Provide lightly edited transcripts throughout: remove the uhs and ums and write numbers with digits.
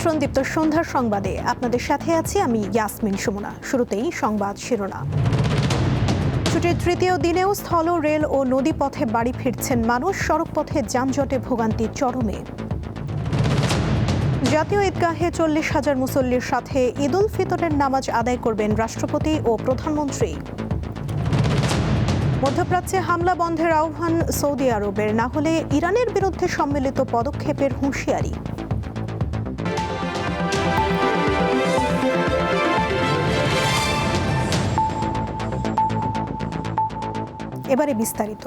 আমন্ত্রণ দীপ্ত সন্ধ্যার সংবাদে আপনাদের সাথে আছি আমি ইয়াসমিন সুমনা। শুরুতেই সংবাদ শিরোনাম। ছুটির তৃতীয় দিনেও স্থল, রেল ও নদীপথে বাড়ি ফিরছেন মানুষ। সড়কপথে যানজটে ভোগান্তি চরমে। জাতীয় ঈদগাহে 40,000 মুসল্লির সাথে ঈদ উল ফিতরের নামাজ আদায় করবেন রাষ্ট্রপতি ও প্রধানমন্ত্রী। মধ্যপ্রাচ্যে হামলা বন্ধের আহ্বান সৌদি আরবের, না হলে ইরানের বিরুদ্ধে সম্মিলিত পদক্ষেপের হুঁশিয়ারি। এবারে বিস্তারিত।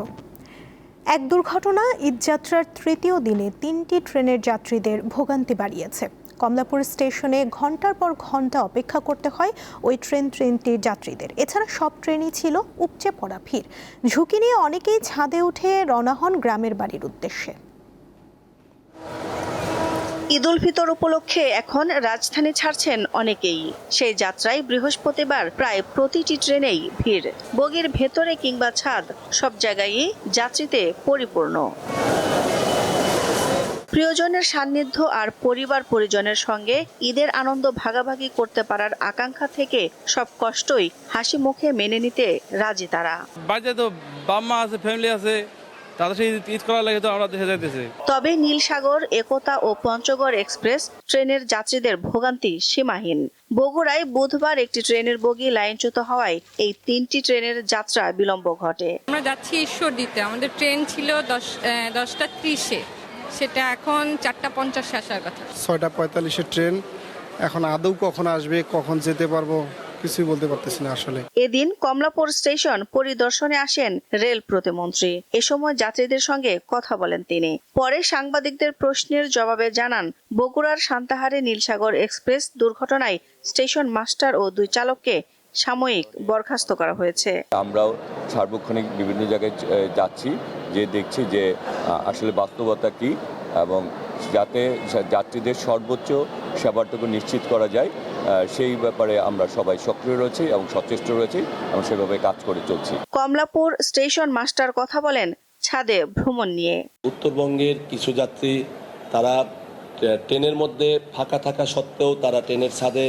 এক দুর্ঘটনা ঈদযাত্রার তৃতীয় দিনে 3টি ট্রেনের যাত্রীদের ভোগান্তি বাড়িয়েছে। কমলাপুর স্টেশনে ঘন্টার পর ঘন্টা অপেক্ষা করতে হয় ওই ট্রেনটির যাত্রীদের। এছাড়া সব ট্রেনই ছিল উপচে পড়া ভিড়। ঝুঁকি নিয়ে অনেকেই ছাদে উঠে রওনা হন গ্রামের বাড়ির উদ্দেশ্যে। ঈদ উল ফিতর উপলক্ষে এখন রাজধানী ছাড়ছেন অনেকেই। সেই যাত্রায় বৃহস্পতিবার প্রায় প্রতিটি ট্রেনেই ভিড়। বগির ভেতরে কিংবা ছাদ, সব জায়গায়ই যাত্রীতে পরিপূর্ণ। প্রিয়জনের সান্নিধ্য আর পরিবার পরিজনের সঙ্গে ঈদের আনন্দ ভাগাভাগি করতে পারার আকাঙ্ক্ষা থেকে সব কষ্টই হাসি মুখে মেনে নিতে রাজি তারা। বাড়িতে তো বাম্মা আছে, ফ্যামিলি আছে, তাদের সাথে ঈদ করার লাগে তো আমরা দেশে যাইতেছি। তবে নীলসাগর, একতা ও পঞ্চগড় এক্সপ্রেস ট্রেনের যাত্রীদের ভোগান্তি সীমাহীন। বগুড়ায় বুধবার একটি ট্রেনের বগি লাইনচ্যুত হওয়ায় এই 3টি ট্রেনের যাত্রা বিলম্ব ঘটে। আমরা যাচ্ছি ঈশ্বরদীতে, আমাদের ট্রেন ছিল 10টা 30-এ, সেটা এখন 4টা 50-এ আসার কথা। 6টা 45-এর ট্রেন, এখন আদৌ কখন আসবে, কখন যেতে পারবো কিছুই বলতে পারতেছি না আসলে। এদিন কমলাপুর স্টেশন পরিদর্শনে আসেন রেল প্রতিমন্ত্রী। এ সময় যাত্রীদের সঙ্গে কথা বলেন তিনি। পরে সাংবাদিকদের প্রশ্নের জবাবে জানান, বগুড়ার সান্তাহারে নীলসাগর এক্সপ্রেস দুর্ঘটনায় স্টেশন মাস্টার ও 2 চালককে সাময়িক বরখাস্ত করা হয়েছে। আমরাও সার্বক্ষণিক বিভিন্ন জায়গায় যাচ্ছি, যে দেখছি যে আসলে বাস্তবতা কি, এবং যাতে যাত্রীদের সর্বোচ্চ সেবাটুকু নিশ্চিত করা যায় সেই ব্যাপারে আমরা সবাই সক্রিয় রয়েছি এবং সচেষ্ট রয়েছি এবং সেভাবে কাজ করে চলছি। কমলাপুর স্টেশন মাস্টার কথা বলেন ছাদে ভ্রমণ নিয়ে। উত্তরবঙ্গের কিছু যাত্রী তারা ট্রেনের মধ্যে ফাঁকা থাকা সত্ত্বেও তারা ট্রেনের ছাদে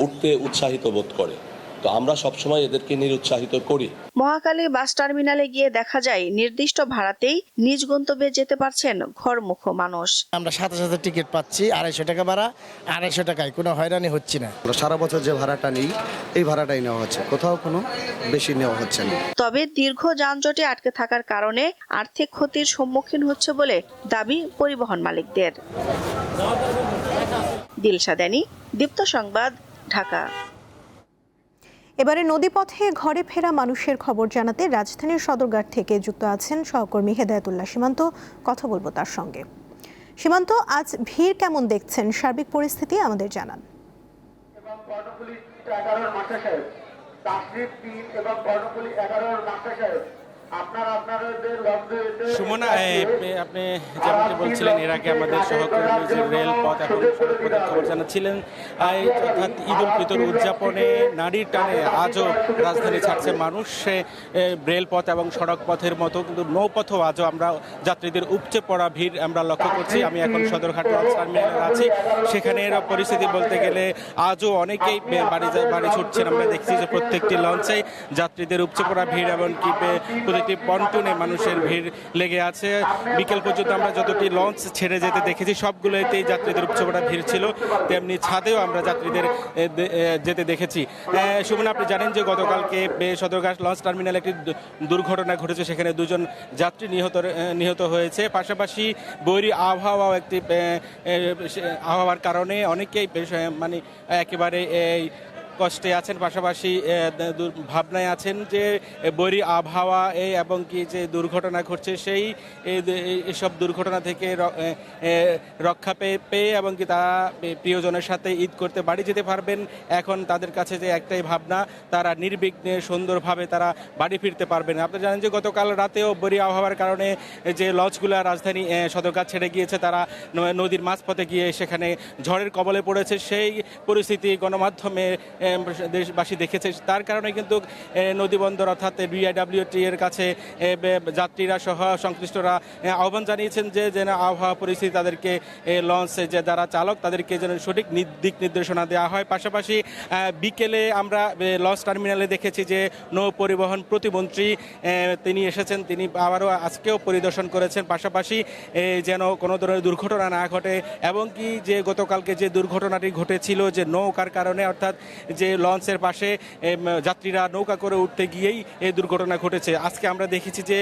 উঠতে উৎসাহিত বোধ করে, তো আমরা সবসময় এদেরকে নিরুৎসাহিত করি। মহাখালী বাস টার্মিনালে গিয়ে দেখা যায় নির্দিষ্ট ভাড়াতেই নিজ গন্তব্যে যেতে পারছেন ঘরমুখ মানুষ। আমরা সাথে সাথে টিকিট পাচ্ছি, 250 টাকা ভাড়া, 250 টাকায় কোনো হয়রানি হচ্ছে না। সারা বছর যে ভাড়াটা নেই, এই ভাড়াটাই নেওয়া হচ্ছে, কোথাও কোনো বেশি নেওয়া হচ্ছে না। তবে দীর্ঘ যানজটে আটকে থাকার কারণে আর্থিক ক্ষতির সম্মুখীন হচ্ছে বলে দাবি পরিবহন মালিকদের। দিলশা দেনি, দীপ্ত সংবাদ, ঢাকা। এবারে নদীপথে ঘরে ফেরা মানুষের খবর জানাতে রাজধানীর সদরঘাট থেকে যুক্ত আছেন সহকর্মী হেদায়েতুল্লাহ সীমান্ত। কথা বলবো তার সঙ্গে। সীমান্ত, আজ ভিড় কেমন দেখছেন? সার্বিক পরিস্থিতি আমাদের জানান। সুমনা, আপনি যেমনটি বলছিলেন, এর আগে আমাদের সহকর্মী রেলপথ এবং সড়কপথের খবর জানাচ্ছিলেন। অর্থাৎ ঈদ উল ফিতর উদযাপনে নারীর টানে আজও রাজধানী ছাড়ছে মানুষ। রেলপথ এবং সড়কপথের মতো কিন্তু নৌপথও আজও আমরা যাত্রীদের উপচে পড়া ভিড় আমরা লক্ষ্য করছি। আমি এখন সদরঘাট লঞ্চ টার্মিনালে আছি। সেখানের পরিস্থিতি বলতে গেলে আজও অনেকেই বাড়ি ছুটছেন। আমরা দেখছি যে প্রত্যেকটি লঞ্চে যাত্রীদের উপচে পড়া ভিড়, এমনকি প্রতিটি পন্টুনে মানুষের ভিড় লেগে আছে। বিকেল পর্যন্ত আমরা যতটি লঞ্চ ছেড়ে যেতে দেখেছি সবগুলোতেই যাত্রীদের উপচে পড়া ভিড় ছিল, তেমনি ছাদেও আমরা যাত্রীদের যেতে দেখেছি। সুমন, আপনি জানেন যে গতকালকে সদরঘাট লঞ্চ টার্মিনালে একটি দুর্ঘটনা ঘটেছে, সেখানে 2 জন যাত্রী নিহত হয়েছে। পাশাপাশি বৈরী আবহাওয়ার কারণে অনেকেই মানে একেবারে এই কষ্টে আছেন, পাশাপাশি ভাবনায় আছেন যে বৈরী আবহাওয়া এবং কি যে দুর্ঘটনা ঘটছে সেই এসব দুর্ঘটনা থেকে রক্ষা পেয়ে এবং কি তারা প্রিয়জনের সাথে ঈদ করতে বাড়ি যেতে পারবেন। এখন তাদের কাছে যে একটাই ভাবনা, তারা নির্বিঘ্নে সুন্দরভাবে তারা বাড়ি ফিরতে পারবেন। আপনারা জানেন যে গতকাল রাতেও বৈরী আবহাওয়ার কারণে যে লঞ্চগুলো রাজধানী সদরঘাট ছেড়ে গিয়েছে, তারা নদীর মাঝপথে গিয়ে সেখানে ঝড়ের কবলে পড়েছে। সেই পরিস্থিতি গণমাধ্যমে দেশবাসী দেখেছে। তার কারণে কিন্তু নদীবন্দর অর্থাৎ বিআইডব্লিউটি এর কাছে যাত্রীরা সহ সংশ্লিষ্টরা আহ্বান জানিয়েছেন যে যেন আবহাওয়া পরিস্থিতি তাদেরকে লঞ্চে যে যারা চালক তাদেরকে যেন সঠিক দিক নির্দেশনা দেওয়া হয়। পাশাপাশি বিকেলে আমরা লঞ্চ টার্মিনালে দেখেছি যে নৌ পরিবহন প্রতিমন্ত্রী তিনি এসেছেন, তিনি আবারও আজকেও পরিদর্শন করেছেন। পাশাপাশি যেন কোনো ধরনের দুর্ঘটনা না ঘটে, এবং কি যে গতকালকে যে দুর্ঘটনাটি ঘটেছিল যে নৌকার কারণে, অর্থাৎ যে লঞ্চের পাশে যাত্রীরা নৌকা করে উঠতে গিয়েই এই দুর্ঘটনা ঘটেছে। আজকে আমরা দেখেছি যে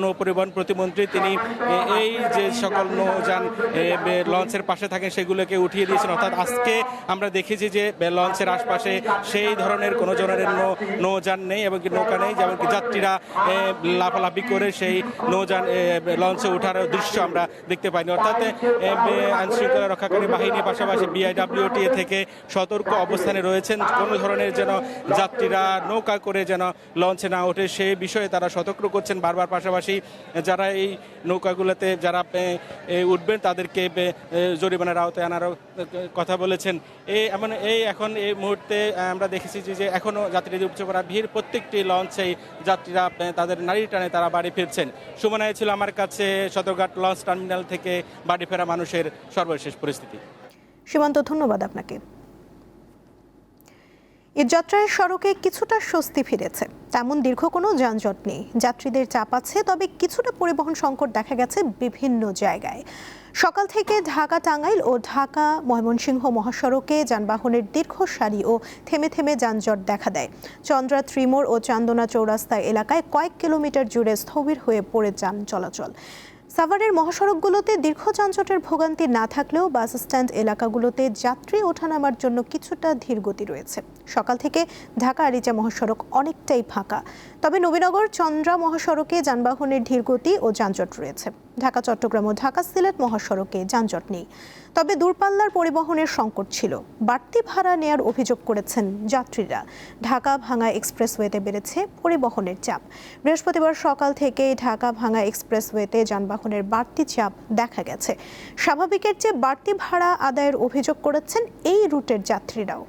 নৌ পরিবহন প্রতিমন্ত্রী তিনি এই যে সকল নৌযান লঞ্চের পাশে থাকে সেগুলোকে উঠিয়ে দিয়েছেন। অর্থাৎ আজকে আমরা দেখেছি যে লঞ্চের আশপাশে সেই ধরনের কোনো ধরনের নৌযান নেই এবং নৌকা নেই, যেমন কি যাত্রীরা লাফালাফি করে সেই নৌযান লঞ্চে ওঠার দৃশ্য আমরা দেখতে পাইনি। অর্থাৎ আইনশৃঙ্খলা রক্ষাকারী বাহিনীর পাশাপাশি বিআইডব্লিউটি থেকে সতর্ক অবস্থানে রয়েছেন, কোনো ধরনের যেন যাত্রীরা নৌকা করে যেন লঞ্চে না ওঠে সেই বিষয়ে তারা সতর্ক করছেন বারবার। পাশাপাশি যারা এই নৌকাগুলোতে যারা উঠবেন তাদেরকে জরিমানার আওতায় আনারও কথা বলেছেন। এখন এই মুহূর্তে আমরা দেখেছি যে এখনও যাত্রীদের উপচে পড়া ভিড়, প্রত্যেকটি লঞ্চেই যাত্রীরা তাদের নারী টানে তারা বাড়ি ফিরছেন। সুমনা ছিল আমার কাছে সদরঘাট লঞ্চ টার্মিনাল থেকে বাড়ি ফেরা মানুষের সর্বশেষ পরিস্থিতি। সীমান্ত, ধন্যবাদ আপনাকে। ঈদযাত্রায় সড়কে কিছুটা স্বস্তি ফিরেছে, তেমন দীর্ঘ কোনো যানজট নেই। যাত্রীদের চাপ আছে, তবে কিছুটা পরিবহন সংকট দেখা গেছে বিভিন্ন জায়গায়। সকাল থেকে ঢাকা টাঙ্গাইল ও ঢাকা ময়মনসিংহ মহাসড়কে যানবাহনের দীর্ঘ সারি ও থেমে থেমে যানজট দেখা দেয়। চন্দ্রা ত্রিমোড় ও চান্দনা চৌরাস্তা এলাকায় কয়েক কিলোমিটার জুড়ে স্থবির হয়ে পড়ে যান চলাচল। সাভারের মহাসড়কগুলোতে দীর্ঘ যানজটের ভোগান্তি না থাকলেও বাস স্ট্যান্ড এলাকাগুলোতে যাত্রী ওঠানামার জন্য কিছুটা ধীরগতি রয়েছে। সকাল থেকে ঢাকা আরিচা মহাসড়ক অনেকটাই ফাঁকা, তবে নবীনগর চন্দ্রা মহাসড়কে যানবাহনের ধীরগতি ও যানজট রয়েছে। ঢাকা চট্টগ্রাম ও ঢাকা সিলেট মহাসড়কে যানজট নেই, তবে দূরপাল্লার পরিবহনের সংকট ছিল। বাড়তি ভাড়া নেয়ার অভিযোগ করেছেন যাত্রীরা। ঢাকা ভাঙ্গা এক্সপ্রেসওয়েতে বেড়েছে পরিবহনের চাপ। বৃহস্পতিবার সকাল থেকে ঢাকা ভাঙ্গা এক্সপ্রেসওয়েতে যানবাহনের বাড়তি চাপ দেখা গেছে। স্বাভাবিকের চেয়ে বাড়তি ভাড়া আদায়ের অভিযোগ করেছেন এই রুটের যাত্রীরাও।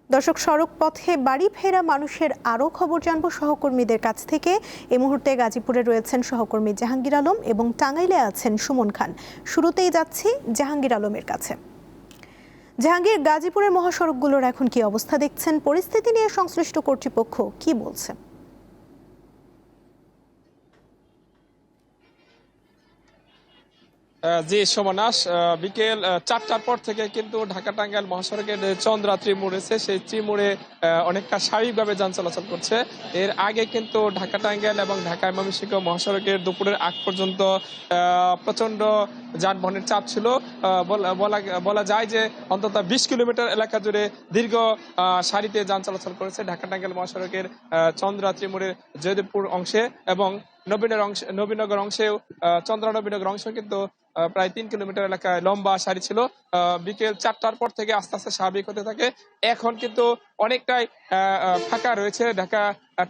দর্শক, সড়ক পথে বাড়ি ফেরা মানুষের আরও খবর জানবো সহকর্মীদের কাছ থেকে। এই মুহূর্তে গাজীপুরে রয়েছেন সহকর্মী জাহাঙ্গীর আলম এবং টাঙ্গাইলে আছেন সুমন খান। শুরুতেই যাচ্ছি জাহাঙ্গীর আলমের কাছে। জাহাঙ্গীর, গাজীপুরের মহাসড়কগুলোর এখন কি অবস্থা দেখছেন? পরিস্থিতি নিয়ে সংশ্লিষ্ট কর্তৃপক্ষ কি বলছে? জি সোমনাশ, বিকেল 4টার পর থেকে কিন্তু ঢাকা টাঙ্গাইল মহাসড়কের চন্দ্রা ত্রিমোড় রয়েছে, সেই ত্রিমোড়ে অনেকটা স্বাভাবিকভাবে যান চলাচল করছে। এর আগে কিন্তু ঢাকা টাঙ্গাইল এবং ঢাকা ময়মনসিংহ মহাসড়কের দুপুরের আগ পর্যন্ত প্রচন্ড যানবাহনের চাপ ছিল। বলা যায় যে অন্তত 20 কিলোমিটার এলাকা জুড়ে দীর্ঘ সারিতে যান চলাচল করেছে ঢাকা টাঙ্গাইল মহাসড়কের চন্দ্রা ত্রিমোড়ের জয়দেবপুর অংশে এবং নবীনগর অংশেও চন্দ্রা নবীনগর অংশ কিন্তু প্রায় 3 কিলোমিটার এলাকায় লম্বা সারি ছিল। বিকেল 4টার পর থেকে আস্তে আস্তে স্বাভাবিক হতে থাকে। এখন কিন্তু অনেকটাই ফাঁকা রয়েছে। ঢাকা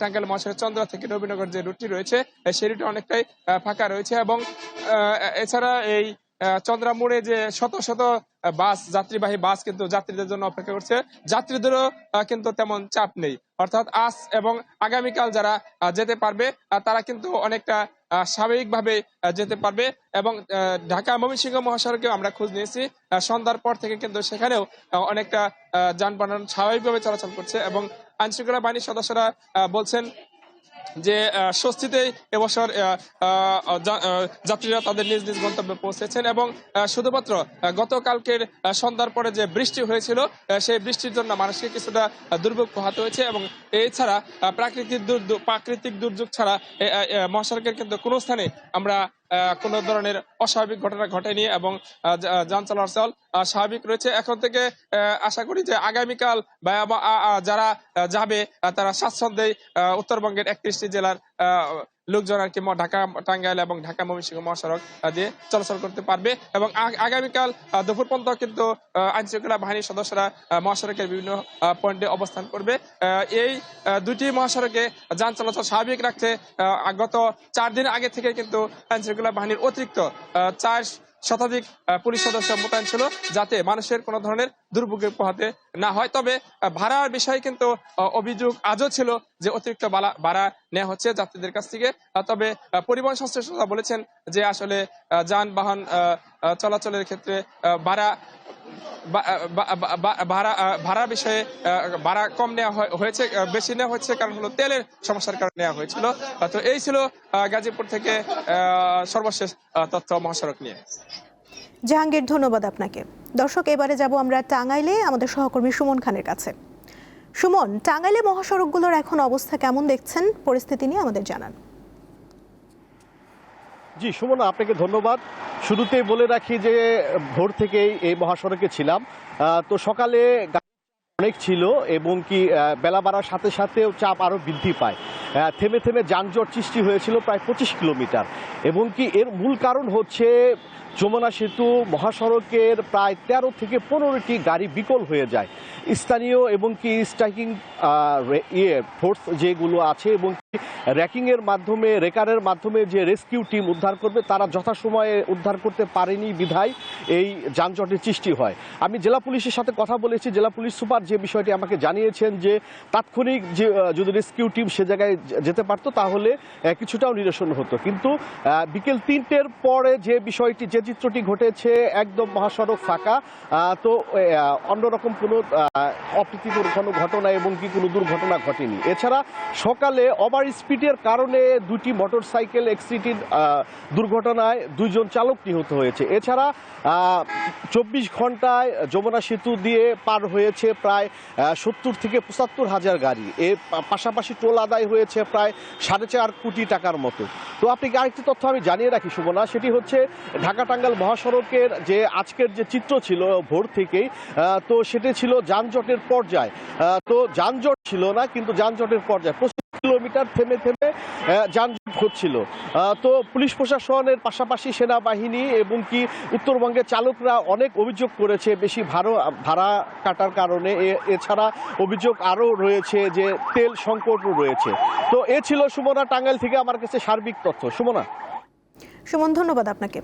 টাঙ্গাইল মহাসড়ক চন্দ্রা থেকে নবীনগর যে রুটটি রয়েছে সেই রুটে অনেকটাই ফাঁকা রয়েছে এবং এছাড়া এই চন্দ্রা মোড়ে যে শত শত বাস, যাত্রীবাহী বাস কিন্তু যাত্রীদের জন্য অপেক্ষা করছে। যাত্রীদেরও কিন্তু তেমন চাপ নেই, অর্থাৎ আজ এবং আগামীকাল যারা যেতে পারবে তারা কিন্তু অনেকটা স্বাভাবিকভাবে যেতে পারবে। এবং ঢাকা ময়মনসিংহ মহাসড়কে আমরা খোঁজ নিয়েছি, সন্ধ্যার পর থেকে কিন্তু সেখানেও অনেকটা যানবাহন স্বাভাবিকভাবে চলাচল করছে এবং আইনশৃঙ্খলা বাহিনীর সদস্যরা বলছেন যে স্বস্তিতে এবছর যাত্রীরা তাদের নিজ নিজ গন্তব্যে পৌঁছেছেন এবং শুধুমাত্র গতকালকের সন্ধ্যার পরে যে বৃষ্টি হয়েছিল সেই বৃষ্টির জন্য মানুষকে কিছুটা দুর্ভোগ পোহাতে হয়েছে এবং এছাড়া প্রাকৃতিক দুর্যোগ ছাড়া মহাসড়কের কিন্তু কোনো স্থানে আমরা কোনো ধরনের অস্বাভাবিক ঘটনা ঘটেনি এবং যান চলাচল স্বাভাবিক রয়েছে। এখন থেকে আশা করি যে আগামীকাল যারা যাবে তারা স্বাচ্ছন্দ্যে উত্তরবঙ্গের 31টি জেলার লোকজন আর কি ঢাকা টাঙ্গাইল এবং ঢাকা ময়মনসিংহ মহাসড়ক দিয়ে চলাচল করতে পারবে। এবং আগামীকাল দুপুর পর্যন্ত কিন্তু আইন শৃঙ্খলা বাহিনীর সদস্যরা মহাসড়কের বিভিন্ন পয়েন্টে অবস্থান করবে। এই দুটি মহাসড়কে যান চলাচল স্বাভাবিক রাখতে গত 4 দিন আগে থেকে কিন্তু আইন শৃঙ্খলা বাহিনীর অতিরিক্ত 4 শতাধিক পুলিশ সদস্য মোতায়েন ছিল, যাতে মানুষের কোনো ধরনের দুর্ভোগে পোহাতে না হয়। তবে ভাড়ার বিষয়ে কিন্তু অভিযোগ আজও ছিল যে অতিরিক্ত ভাড়া নেওয়া হচ্ছে যাত্রীদের কাছ থেকে। তবে পরিবহন সংশ্লিষ্টরা বলেছেন যে আসলে যানবাহন চলাচলের ক্ষেত্রে ভাড়া বিষয়ে ভাড়া কম নেওয়া হয়েছে, বেশি নেওয়া হচ্ছে কারণ হলো তেলের সমস্যার কারণে নেওয়া হয়েছিল। তো এই ছিল গাজীপুর থেকে সর্বশেষ তথ্য মহাসড়ক নিয়ে। জাহাঙ্গীর, ধন্যবাদ আপনাকে। দর্শক, এবারে যাব আমরা টাঙ্গাইলে আমাদের সহকর্মী সুমন খানের কাছে। সুমন, টাঙ্গাইলে মহাসড়কগুলোর এখন অবস্থা কেমন দেখছেন? পরিস্থিতি নিয়ে আমাদের জানান। জি সুমন, আপনাকে ধন্যবাদ। শুরুতেই বলে রাখি যে ভোর থেকেই এই মহাসড়কে ছিলাম। তো সকালে অনেক ছিল এবং কি বেলা বাড়ার সাথে সাথেও চাপ আরও বৃদ্ধি পায়। থেমে থেমে যানজট সৃষ্টি হয়েছিল প্রায় 25 কিলোমিটার। এবং কি এর মূল কারণ হচ্ছে যমুনা সেতু মহাসড়কের প্রায় 13 থেকে 15টি গাড়ি বিকল হয়ে যায়। স্থানীয় এবং কি স্ট্রাইকিং ফোর্স যেগুলো আছে এবং র্যাকিংয়ের মাধ্যমে রেকারের মাধ্যমে যে রেস্কিউ টিম উদ্ধার করবে তারা যথাসময়ে উদ্ধার করতে পারেনি বিধায় এই যানজটের সৃষ্টি হয়। আমি জেলা পুলিশের সাথে কথা বলেছি। জেলা পুলিশ সুপার যে বিষয়টি আমাকে জানিয়েছেন যে তাৎক্ষণিক যে যদি রেস্কিউ টিম সে জায়গায় যেতে পারতো তাহলে কিছুটাও নিরসন হতো। কিন্তু বিকেল 3টের পরে যে বিষয়টি যে চিত্রটি ঘটেছে একদম মহাসড়ক ফাঁকা। তো অন্যরকম কোনো অপ্রীতিকর কোনো ঘটনা এবং কি কোনো দুর্ঘটনা ঘটেনি। এছাড়া সকালে ওভার স্পিডের কারণে দুটি মোটরসাইকেল অ্যাক্সিডেন্ট দুর্ঘটনায় 2 জন চালক নিহত হয়েছে। এছাড়া 24 ঘন্টায় যমুনা সেতু দিয়ে পার হয়েছে প্রায় 70 থেকে 75 হাজার গাড়ি। এর পাশাপাশি টোল আদায় হয়েছে প্রায় 4.5 কোটি টাকার মতো। তো আপনাকে আরেকটি তথ্য আমি জানিয়ে রাখি সুমনা, সেটি হচ্ছে ঢাকা টাঙ্গাইল মহাসড়কের যে আজকের যে চিত্র ছিল ভোর থেকেই, তো সেটি ছিল যানজটের পর্যায়। তো যানজট ছিল না, কিন্তু যানজটের পর্যায় 25 কিলোমিটার থেমে থেমে যানজট হচ্ছিল। তো পুলিশ প্রশাসনের পাশাপাশি সেনাবাহিনী এবং কি উত্তরবঙ্গের চালকরা অনেক অভিযোগ করেছে বেশি ভাড়া কাটার কারণে। এছাড়া অভিযোগ আরও রয়েছে যে তেল সংকটও রয়েছে। তো এ ছিল সুমনা টাঙ্গাইল থেকে আমার কাছে সার্বিক তথ্য। সুমন, ধন্যবাদ আপনাকে।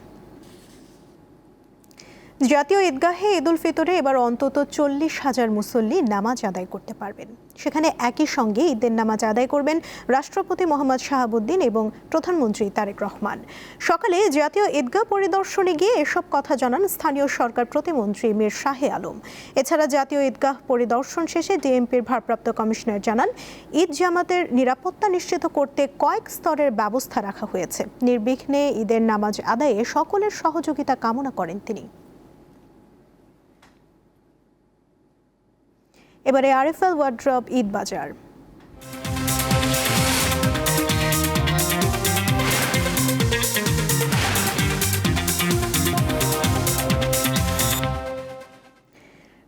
জাতীয় ঈদগাহে ঈদুল ফিতরে এবার অন্তত 40,000 মুসল্লি নামাজ আদায় করতে পারবেন। সেখানে একই সঙ্গে ঈদের নামাজ আদায় করবেন রাষ্ট্রপতি মোহাম্মদ শাহাবুদ্দিন এবং প্রধানমন্ত্রী তারেক রহমান। সকালে জাতীয় ঈদগাহ পরিদর্শনে গিয়ে এসব কথা জানান স্থানীয় সরকার প্রতিমন্ত্রী মীর শাহে আলম। এছাড়া জাতীয় ঈদগাহ পরিদর্শন শেষে ডিএমপির ভারপ্রাপ্ত কমিশনার জানান, ঈদ জামাতের নিরাপত্তা নিশ্চিত করতে কয়েক স্তরের ব্যবস্থা রাখা হয়েছে। নির্বিঘ্নে ঈদের নামাজ আদায়ে সকলের সহযোগিতা কামনা করেন তিনি। এবারে আরএফএল ওয়ার্ড্রপ ঈদ বাজার।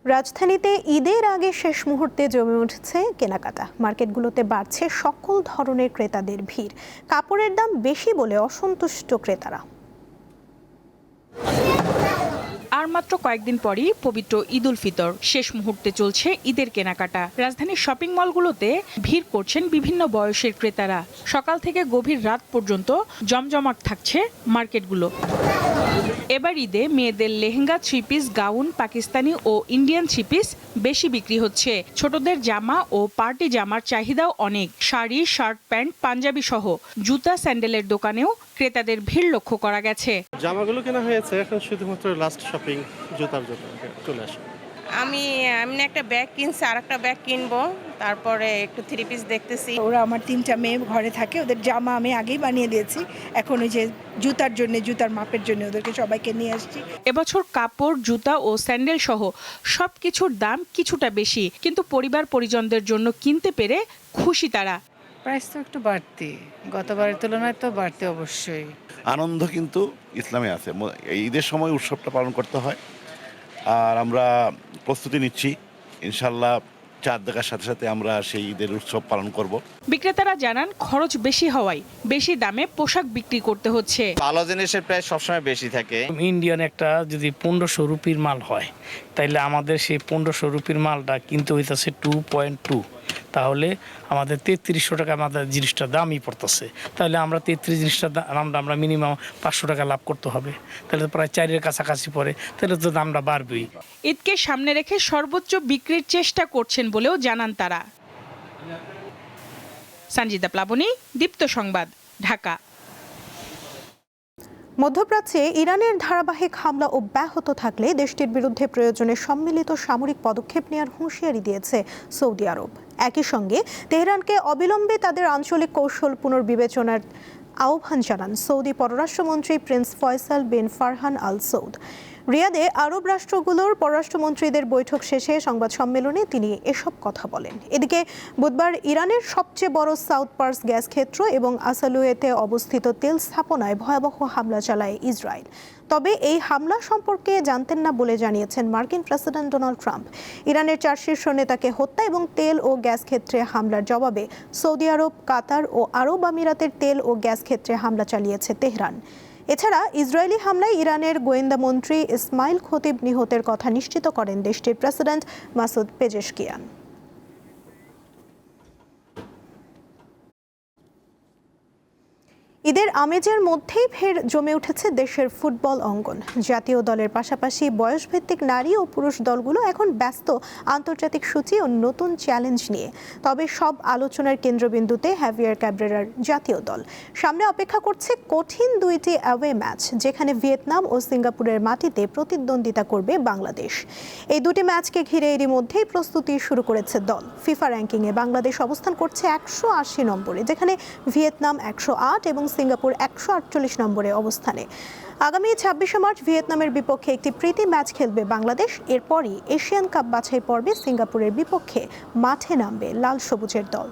রাজধানীতে ঈদের আগে শেষ মুহূর্তে জমে উঠছে কেনাকাটা। মার্কেটগুলোতে বাড়ছে সকল ধরনের ক্রেতাদের ভিড়। কাপড়ের দাম বেশি বলে অসন্তুষ্ট ক্রেতারা। আর মাত্র কয়েকদিন পরই পবিত্র ঈদুল ফিতর। শেষ মুহূর্তে চলছে ঈদের কেনাকাটা। রাজধানীর শপিং মলগুলোতে ভিড় করছেন বিভিন্ন বয়সের ক্রেতারা। সকাল থেকে গভীর রাত পর্যন্ত জমজমাট থাকছে মার্কেটগুলো। এবার ঈদে মেয়েদের লেহেঙ্গা, 3 পিস, গাউন, পাকিস্তানি ও ইন্ডিয়ান 3 পিস বেশি বিক্রি হচ্ছে। ছোটদের জামা ও পার্টি জামার চাহিদাও অনেক। শাড়ি, শার্ট, প্যান্ট, পাঞ্জাবি সহ জুতা, স্যান্ডেলের দোকানেও ক্রেতাদের ভিড় লক্ষ্য করা গেছে। জামাগুলো কেনা হয়েছে, এখন শুধুমাত্র লাস্ট শপিং জুতার জন্য চলে আসে। আমি একটা ব্যাগ কিনছি, আর একটা ব্যাগ কিনবো, তারপরে একটু 3 পিস দেখতেছি। ওরা আমার 3টা মেয়ে ঘরে থাকে, ওদের জামা আমি আগেই বানিয়ে দিয়েছি। এখন ওই যে জুতার জন্য, জুতার মাপের জন্য ওদেরকে সবাইকে নিয়ে আসছি। এবছর কাপড়, জুতা ও স্যান্ডেল সহ সবকিছুর দাম কিছুটা বেশি, কিন্তু পরিবার পরিজনদের জন্য কিনতে পেরে খুশি তারা। প্রাইস তো একটু বাড়তি, গতবারের তুলনায় তো বাড়তি অবশ্যই। আনন্দ কিন্তু ইসলামে আছে। ঈদের সময় উৎসবটা পালন করতে হয়, আর আমরা প্রস্তুতি নিচ্ছি। ইনশাল্লাহ চাঁদ দেখার সাথে সাথে আমরা সেই ঈদের উৎসব পালন করব। বিক্রেতারা জানান খরচ বেশি হওয়ায় বেশি দামে পোশাক বিক্রি করতে হচ্ছে। ভালো জিনিসের প্রাইস সবসময় বেশি থাকে। ইন্ডিয়ান একটা যদি 1500 রুপির মাল হয় তাইলে আমাদের সেই 1500 রুপির মালটা কিনতে হইতেছে 2.2, তাহলে আমাদের 3300 টাকা আমাদের জিনিসটার দামই পড়তেছে। তাহলে আমরা 33 জিনিসটার দামটা আমরা মিনিমাম 500 টাকা লাভ করতে হবে, তাহলে প্রায় 4-এর কাছাকাছি পড়ে, তাহলে তো দামটা বাড়বেই। ঈদকে সামনে রেখে সর্বোচ্চ বিক্রির চেষ্টা করছেন বলেও জানান তারা। সঞ্জিতা প্লাবনী, দীপ্ত সংবাদ, ঢাকা। মধ্যপ্রাচ্যে ইরানের ধারাবাহিক হামলা অব্যাহত থাকলে দেশটির বিরুদ্ধে প্রয়োজনে সম্মিলিত সামরিক পদক্ষেপ নেওয়ার হুঁশিয়ারি দিয়েছে সৌদি আরব। একই সঙ্গে তেহরানকে অবিলম্বে তাদের আঞ্চলিক কৌশল পুনর্বিবেচনার আহ্বান জানান সৌদি পররাষ্ট্রমন্ত্রী প্রিন্স ফয়সাল বিন ফারহান আল সৌদ। রিয়াদে আরব রাষ্ট্রগুলোর পররাষ্ট্রমন্ত্রীদের বৈঠক শেষে সংবাদ সম্মেলনে তিনি এসব কথা বলেন। এদিকে বুধবার ইরানের সবচেয়ে বড় সাউথ পার্স গ্যাস ক্ষেত্র এবং আসালুয়েতে অবস্থিত তেল স্থাপনায় ভয়াবহ হামলা চালায় ইসরায়েল। তবে এই হামলা সম্পর্কে জানতেন না বলে জানিয়েছেন মার্কিন প্রেসিডেন্ট ডোনাল্ড ট্রাম্প। ইরানের 4 শীর্ষ নেতাকে হত্যা এবং তেল ও গ্যাস ক্ষেত্রে হামলার জবাবে সৌদি আরব, কাতার ও আরব আমিরাতের তেল ও গ্যাস ক্ষেত্রে হামলা চালিয়েছে তেহরান। এছাড়া ইসরায়েলি হামলায় ইরানের গোয়েন্দা মন্ত্রী ইসমাইল খতিব নিহতের কথা নিশ্চিত করেন দেশটির প্রেসিডেন্ট মাসুদ পেজেশকিয়ান। ঈদের আমেজের মধ্যেই ফের জমে উঠেছে দেশের ফুটবল অঙ্গন। জাতীয় দলের পাশাপাশি বয়সভিত্তিক নারী ও পুরুষ দলগুলো এখন ব্যস্ত আন্তর্জাতিক সূচি ও নতুন চ্যালেঞ্জ নিয়ে। তবে সব আলোচনার কেন্দ্রবিন্দুতে হ্যাভিয়ার ক্যাব্রেরার জাতীয় দল। সামনে অপেক্ষা করছে কঠিন 2টি অ্যাওয়ে ম্যাচ, যেখানে ভিয়েতনাম ও সিঙ্গাপুরের মাটিতে প্রতিদ্বন্দ্বিতা করবে বাংলাদেশ। এই 2টি ম্যাচকে ঘিরে এরই মধ্যেই প্রস্তুতি শুরু করেছে দল। ফিফা র্যাঙ্কিংয়ে বাংলাদেশ অবস্থান করছে 180 নম্বরে, যেখানে ভিয়েতনাম 108 এবং সিঙ্গাপুর 148 নম্বরে অবস্থানে। আগামী 26 মার্চ ভিয়েতনামের বিপক্ষে একটি প্রীতি ম্যাচ খেলবে বাংলাদেশ। এরপরই এশিয়ান কাপ বাছাই পর্বে সিঙ্গাপুরের বিপক্ষে মাঠে নামবে লাল সবুজের দল।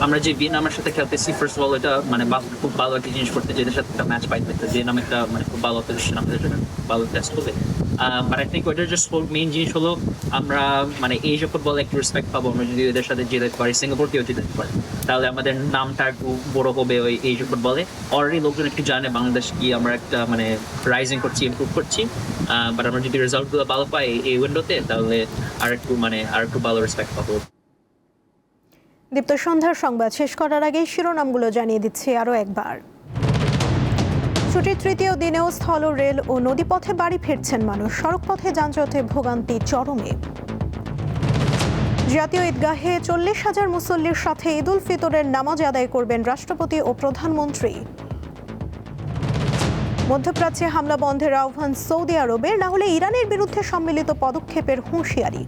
আমরা যে ভিয়েতনামের সাথে খেলতেছি, ফার্স্ট অফ অল এটা মানে খুব ভালো একটা জিনিস করতে, যেটার সাথে একটা ম্যাচ পাইতে ভিয়েতনাম একটা মানে খুব ভালো পজিশন আমাদের জন্য, ভালো টেস্ট হবে। বাট আই থিঙ্ক ওইটার জাস্ট মেইন জিনিস হলো আমরা মানে এশিয়া ফুটবল একটু রেসপেক্ট পাবো আমরা যদি এদের সাথে যেতে পারি, সিঙ্গাপুরকেও যেতে পারি, তাহলে আমাদের নামটা একটু বড় হবে ওই এশিয়া ফুটবলে। অলরেডি লোকজন একটু জানে বাংলাদেশ কি আমরা একটা মানে রাইজিং করছি, ইমপ্রুভ করছি। বাট আমরা যদি রেজাল্টগুলো ভালো পাই এই উইন্ডোতে, তাহলে আর একটু ভালো রেসপেক্ট পাবো। দীপ্ত সন্ধ্যার সংবাদ শেষ করার আগে শিরোনামগুলো জানিয়ে দিচ্ছি আরও একবার। ছুটির তৃতীয় দিনেও স্থল, রেল ও নদীপথে বাড়ি ফিরছেন মানুষ। সড়কপথে যানজটে ভোগান্তি চরমে। জাতীয় ঈদগাহে 40,000 মুসল্লির সাথে ঈদুল ফিতরের নামাজ আদায় করবেন রাষ্ট্রপতি ও প্রধানমন্ত্রী। মধ্যপ্রাচ্যে হামলা বন্ধের আহ্বান সৌদি আরবের, না হলে ইরানের বিরুদ্ধে সম্মিলিত পদক্ষেপের হুঁশিয়ারি।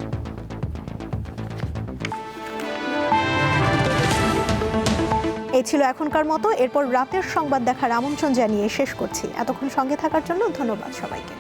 এই ছিল এখনকার মতো। এরপর রাতের সংবাদ দেখার আমন্ত্রণ জানিয়ে শেষ করছি। এতক্ষণ সঙ্গে থাকার জন্য ধন্যবাদ সবাইকে।